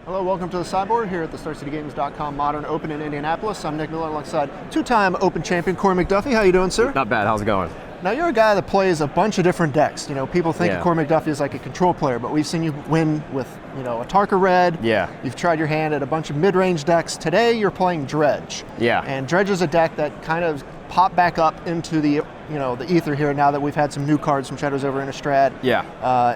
Hello, welcome to the sideboard here at the StarCityGames.com Modern Open in Indianapolis. I'm Nick Miller alongside two-time Open champion Korey McDuffie. How you doing, sir? Not bad. How's it going? Now, you're a guy that plays a bunch of different decks. You know, people think of Korey McDuffie as like a control player, but we've seen you win with, a Tarka Red. Yeah. You've tried your hand at a bunch of mid-range decks. Today, you're playing Dredge. Yeah. And Dredge is a deck that kind of popped back up into the, the ether here now that we've had some new cards from Shadows over Innistrad. Yeah.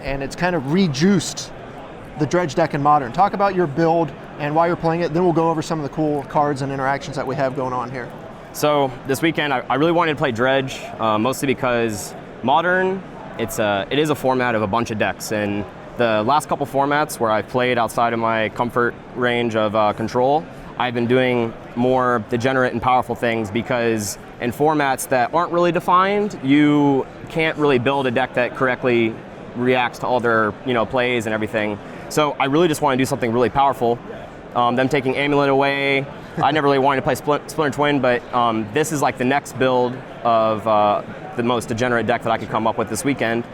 And it's kind of rejuiced the Dredge deck in Modern. Talk about your build and why you're playing it, then we'll go over some of the cool cards and interactions that we have going on here. So this weekend, I really wanted to play Dredge, mostly because Modern, it is a format of a bunch of decks, and the last couple formats where I've played outside of my comfort range of control, I've been doing more degenerate and powerful things because in formats that aren't really defined, you can't really build a deck that correctly reacts to all their plays and everything. So I really just want to do something really powerful. Them taking Amulet away, I never really wanted to play Splinter Twin, but this is like the next build of the most degenerate deck that I could come up with this weekend.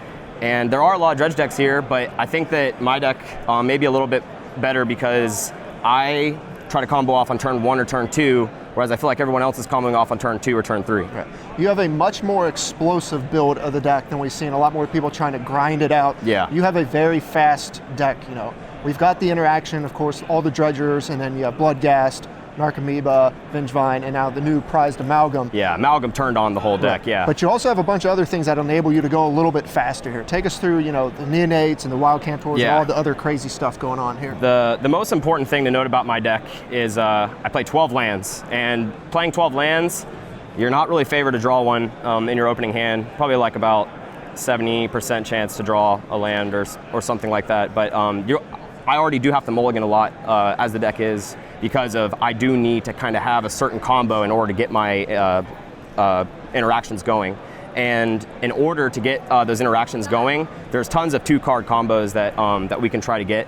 And there are a lot of Dredge decks here, but I think that my deck may be a little bit better because I try to combo off on turn 1 or turn 2, whereas I feel like everyone else is comboing off on turn 2 or turn 3. Right. You have a much more explosive build of the deck than we've seen. A lot more people trying to grind it out. Yeah. You have a very fast deck, We've got the interaction, of course, all the Dredgers, and then you have Bloodghast, Narcomoeba, Vengevine, and now the new prized Amalgam. Yeah, Amalgam turned on the whole deck, yeah. But you also have a bunch of other things that enable you to go a little bit faster here. Take us through, the Neonates and the Wild Cantors and all the other crazy stuff going on here. The most important thing to note about my deck is I play 12 lands, and playing 12 lands, you're not really favored to draw one in your opening hand, probably like about 70% chance to draw a land or something like that. But I already do have to mulligan a lot as the deck is, because I do need to kind of have a certain combo in order to get my interactions going. And in order to get those interactions going, there's tons of 2-card combos that we can try to get.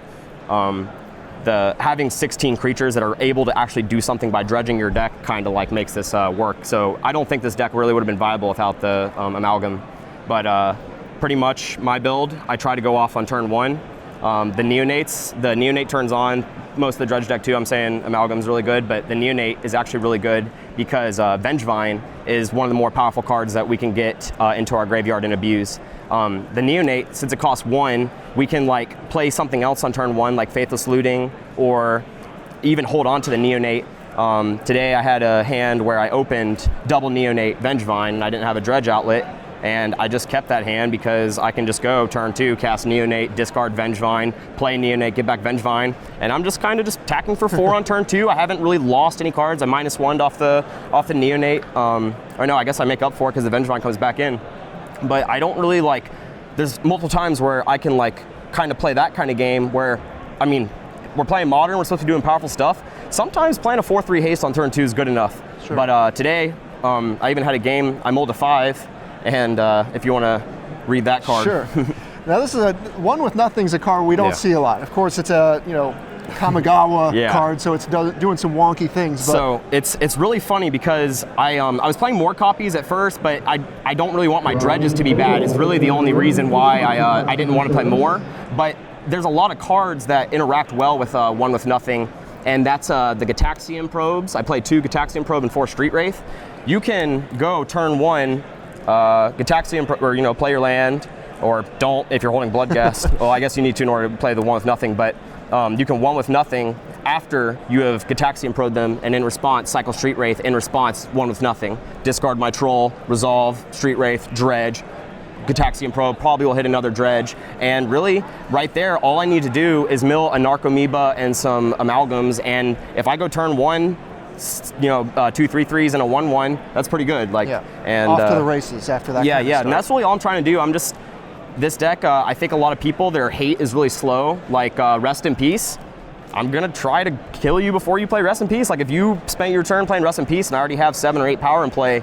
Having 16 creatures that are able to actually do something by dredging your deck kind of like makes this work. So I don't think this deck really would have been viable without the Amalgam. But pretty much my build, I try to go off on turn 1. The Neonate turns on most of the Dredge deck too. I'm saying Amalgam's really good, but the Neonate is actually really good because Vengevine is one of the more powerful cards that we can get into our graveyard and abuse. The Neonate, since it costs 1, we can play something else on turn 1, like Faithless Looting, or even hold on to the Neonate. Today I had a hand where I opened double Neonate Vengevine, and I didn't have a Dredge outlet. And I just kept that hand because I can just go turn 2, cast Neonate, discard Vengevine, play Neonate, get back Vengevine, and I'm just kind of just attacking for 4 on turn 2. I haven't really lost any cards. I -1'd off the Neonate. Or no, I guess I make up for it because the Vengevine comes back in. But I don't really there's multiple times where I can kind of play that kind of game where, we're playing Modern, we're supposed to be doing powerful stuff. Sometimes playing a 4/3 haste on turn 2 is good enough. Sure. But today, I even had a game, I mulled a 5. And if you want to read that card. Sure. Now this is a 1 with nothing's a card we don't see a lot. Of course, it's a Kamigawa card, so it's doing some wonky things. But so it's really funny because I was playing more copies at first, but I don't really want my Dredges to be bad. It's really the only reason why I didn't want to play more. But there's a lot of cards that interact well with 1 with nothing, and that's the Gitaxian Probes. I played 2 Gitaxian Probe and 4 Street Wraith. You can go turn 1. Gitaxian, or play your land, or don't if you're holding Bloodghast. Well, I guess you need to in order to play the 1 with nothing, but you can 1 with nothing after you have Gitaxian Pro'd them, and in response, cycle Street Wraith, in response, 1 with nothing. Discard my Troll, resolve, Street Wraith, Dredge, Gitaxian Probe, probably will hit another Dredge, and really, right there, all I need to do is mill a Narcomoeba and some Amalgams, and if I go turn 1, 2 3/3s and a 1/1. That's pretty good. And off to the races after that. Yeah. And that's really all I'm trying to do. This deck. I think a lot of people, their hate is really slow. Rest in Peace. I'm gonna try to kill you before you play Rest in Peace. If you spent your turn playing Rest in Peace and I already have 7 or 8 power in play,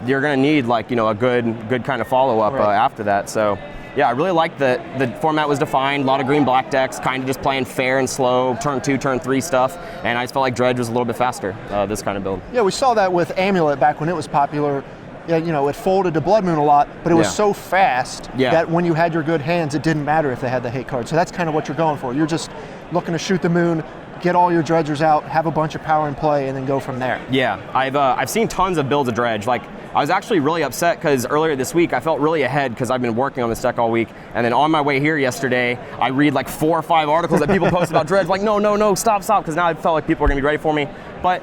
you're gonna need a good kind of follow up after that. So. Yeah, I really like the format was defined, a lot of green-black decks, kind of just playing fair and slow, turn 2, turn 3 stuff, and I just felt like Dredge was a little bit faster, this kind of build. Yeah, we saw that with Amulet back when it was popular. it folded to Blood Moon a lot, but it was so fast that when you had your good hands, it didn't matter if they had the hate card. So that's kind of what you're going for. You're just looking to shoot the moon, get all your dredgers out, have a bunch of power in play, and then go from there. Yeah, I've seen tons of builds of Dredge. Like, I was actually really upset because earlier this week I felt really ahead because I've been working on this deck all week, and then on my way here yesterday I read like 4 or 5 articles that people posted about Dredge, like no, stop, because now I felt like people were going to be ready for me. But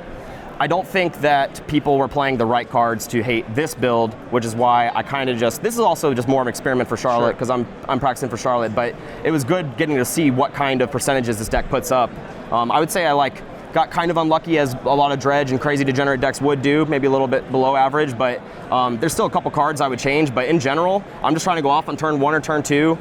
I don't think that people were playing the right cards to hate this build, which is why I kind of this is also just more of an experiment for Charlotte because I'm practicing for Charlotte, but it was good getting to see what kind of percentages this deck puts up. I would say I got kind of unlucky as a lot of Dredge and crazy degenerate decks would do, maybe a little bit below average, but there's still a couple cards I would change, but in general, I'm just trying to go off on turn 1 or turn 2.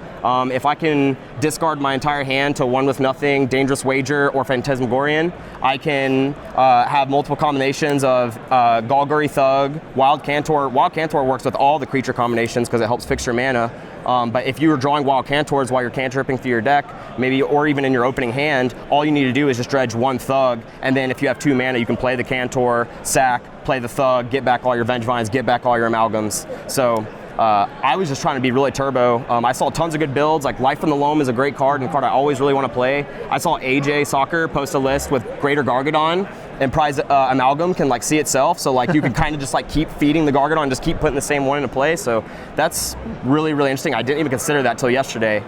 If I can discard my entire hand to 1 with nothing, Dangerous Wager, or Phantasmagorian, I can have multiple combinations of Golgari Thug, Wild Cantor. Wild Cantor works with all the creature combinations because it helps fix your mana. But if you were drawing Wild Cantors while you're cantripping through your deck, maybe, or even in your opening hand, all you need to do is just dredge 1 Thug, and then if you have 2 mana, you can play the Cantor, sack, play the Thug, get back all your Vengevines, get back all your Amalgams. So I was just trying to be really turbo. I saw tons of good builds, like Life from the Loam is a great card, and a card I always really want to play. I saw AJ Soccer post a list with Greater Gargadon, and prize Amalgam can see itself, so you can kind of just keep feeding the Gargadon and just keep putting the same one into play. So that's really, really interesting. I didn't even consider that till yesterday.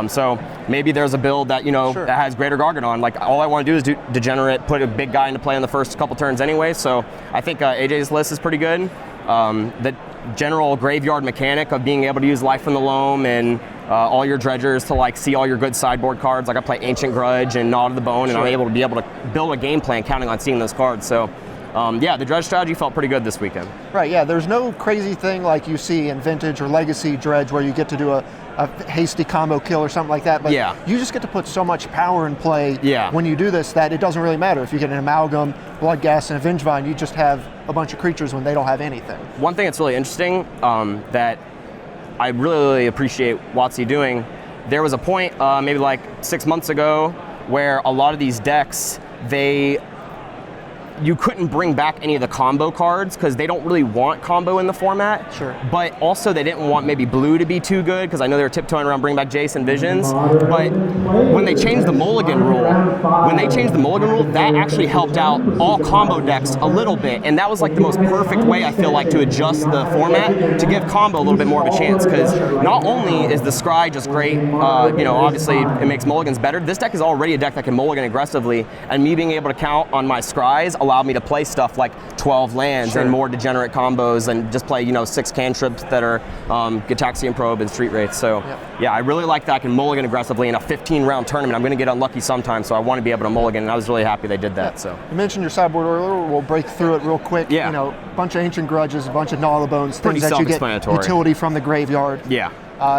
So maybe there's a build that that has Greater Gargadon. All I want to do is do Degenerate, put a big guy into play in the first couple turns anyway. So I think AJ's list is pretty good. The general graveyard mechanic of being able to use Life from the Loam and all your dredgers to see all your good sideboard cards. I play Ancient Grudge and Gnaw to the Bone, and I'm able to build a game plan counting on seeing those cards. So the Dredge strategy felt pretty good this weekend. Right, yeah, there's no crazy thing like you see in Vintage or Legacy Dredge where you get to do a hasty combo kill or something like that, but you just get to put so much power in play when you do this that it doesn't really matter. If you get an Amalgam, Bloodghast, and a Vengevine, you just have a bunch of creatures when they don't have anything. One thing that's really interesting that I really appreciate WotC doing, there was a point maybe 6 months ago where a lot of these decks, you couldn't bring back any of the combo cards because they don't really want combo in the format. Sure. But also they didn't want maybe blue to be too good because I know they were tiptoeing around bringing back Jace and Visions. But when they changed the mulligan rule, that actually helped out all combo decks a little bit, and that was the most perfect way I feel to adjust the format to give combo a little bit more of a chance. Because not only is the Scry just great, obviously it makes mulligans better. This deck is already a deck that can mulligan aggressively, and me being able to count on my Scries allowed me to play stuff like 12 lands and more degenerate combos and just play 6 cantrips that are Gitaxian Probe and Street Wraith. So yeah, I really like that I can mulligan aggressively in a 15-round tournament. I'm going to get unlucky sometimes, so I want to be able to mulligan, and I was really happy they did that. So you mentioned your sideboard earlier. We'll break through it real quick. Yeah. A bunch of Ancient Grudges, a bunch of Gnaw the Bones, pretty things that you get utility from the graveyard. Yeah.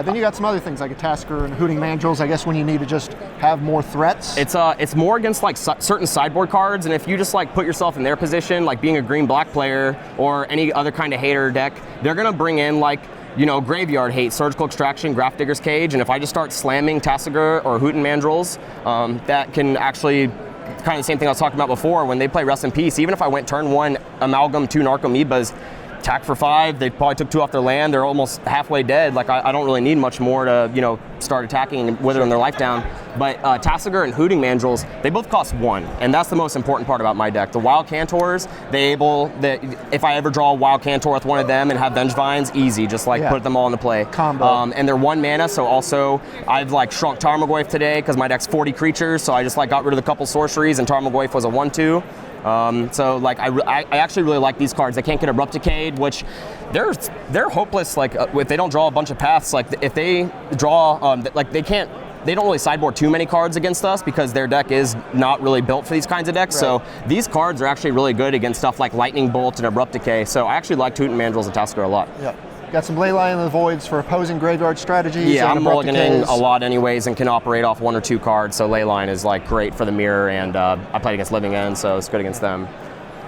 Then you got some other things like a Tasker and Hooting Mandrills, I guess, when you need to just have more threats. It's more against certain sideboard cards, and if you just put yourself in their position, like being a green-black player or any other kind of hater deck, they're gonna bring in graveyard hate, Surgical Extraction, Grafdigger's Cage, and if I just start slamming Tassiger or Hooting Mandrills, that can actually kind of the same thing I was talking about before when they play Rest in Peace. Even if I went turn 1, Amalgam, 2 Narcomoebas, attack for 5, they probably took 2 off their land, they're almost halfway dead. I don't really need much more to start attacking and withering their life down. But Tassiger and Hooting Mandrills, they both cost 1, and that's the most important part about my deck. The Wild Cantors, if I ever draw a Wild Cantor with one of them and have Vengevines, easy, just put them all into play. Combo. And they're 1 mana, so also I've shrunk Tarmogoyf today because my deck's 40 creatures, so I just got rid of the couple sorceries, and Tarmogoyf was a 1/2. I actually really like these cards. They can't get Abrupt Decayed, which they're hopeless. If they don't draw a bunch of paths, if they draw, they don't really sideboard too many cards against us because their deck is not really built for these kinds of decks. Right. So these cards are actually really good against stuff like Lightning Bolt and Abrupt Decay. So I actually like Hooting Mandrills and Tasker a lot. Yeah. Got some Leyline in the Voids for opposing graveyard strategies. Yeah, I'm mulliganing a lot anyways and can operate off 1 or 2 cards, so Leyline is great for the mirror, and I played against Living End, so it's good against them.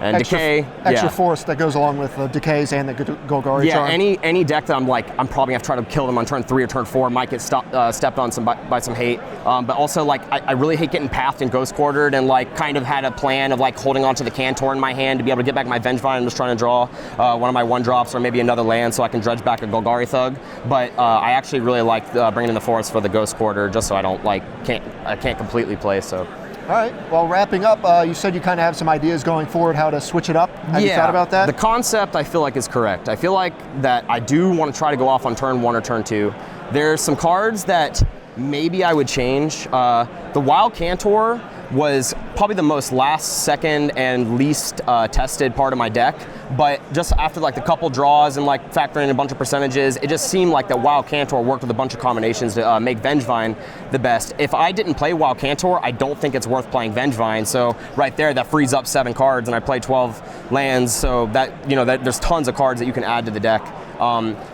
And decay, extra force that goes along with the decays and the Golgari charm. Any deck that I'm probably gonna have to try to kill them on turn 3 or turn 4 might get stepped on by some hate. But also I really hate getting pathed and ghost quartered, and kind of had a plan of holding onto the Cantor in my hand to be able to get back my Vengevine. I'm just trying to draw one of my 1-drops or maybe another land so I can dredge back a Golgari Thug. But I actually really like bringing in the forest for the ghost quarter, just so I don't can't completely play. So. All right, well, wrapping up, you said you kind of have some ideas going forward how to switch it up. Have you thought about that? The concept I feel like is correct. I feel like that I do want to try to go off on turn 1 or turn 2. There's some cards that maybe I would change. The Wild Cantor was probably the most last second and least tested part of my deck, but just after the couple draws and factoring in a bunch of percentages, it just seemed like that Wild Cantor worked with a bunch of combinations to make Vengevine the best. If I didn't play Wild Cantor, I don't think it's worth playing Vengevine. So right there, that frees up 7 cards, and I play 12 lands. So that there's tons of cards that you can add to the deck.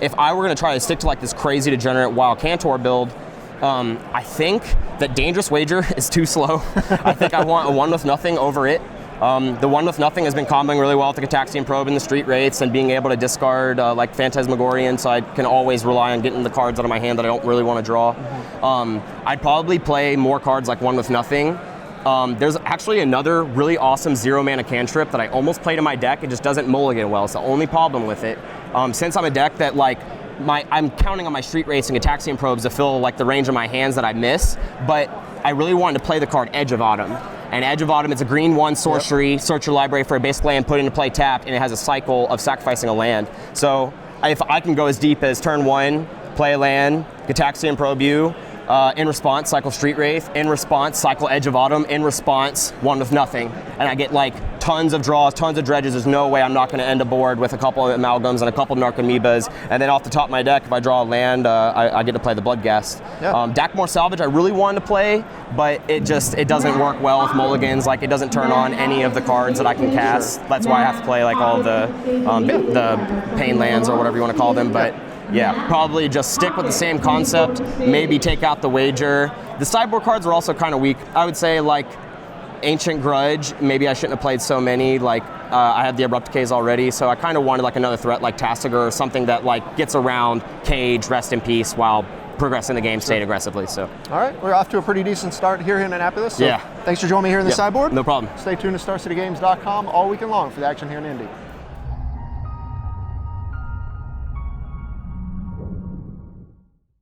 If I were going to try to stick to this crazy degenerate Wild Cantor build, I think that Dangerous Wager is too slow. I think I want a 1-with-nothing over it. The 1-with-nothing has been comboing really well with the Cataxian Probe and the Street Wraiths, and being able to discard Phantasmagorian, so I can always rely on getting the cards out of my hand that I don't really want to draw. I'd probably play more cards like 1-with-nothing. There's actually another really awesome 0-mana cantrip that I almost played in my deck. It just doesn't mulligan well. It's the only problem with it. Since I'm a deck that I'm counting on my Street Wraiths and Cataxian Probes to fill the range of my hands that I miss, but I really wanted to play the card Edge of Autumn. And Edge of Autumn, it's a green 1 sorcery, search your library for a basic land, put it into play tapped, and it has a cycle of sacrificing a land. So if I can go as deep as turn 1, play a land, Cataxian Probe you, in response, cycle Street Wraith, in response, cycle Edge of Autumn, in response, 1-with-nothing. And I get tons of draws, tons of dredges. There's no way I'm not going to end a board with a couple of Amalgams and a couple of Narcomoebas. And then off the top of my deck, if I draw a land, I get to play the Bloodghast. Yeah. Dakmor Salvage, I really wanted to play, but it doesn't work well with mulligans. It doesn't turn on any of the cards that I can cast. That's why I have to play all the pain lands or whatever you want to call them. But yeah, probably just stick with the same concept, maybe take out the wager. The sideboard cards are also kind of weak. I would say Ancient Grudge, maybe I shouldn't have played so many. I had the Abrupt Decays already, so I kind of wanted another threat like Tassiger or something that gets around Cage, Rest in Peace, while progressing the game state aggressively. So. All right, we're off to a pretty decent start here in Indianapolis. So thanks for joining me here in the sideboard. No problem. Stay tuned to StarCityGames.com all weekend long for the action here in Indy.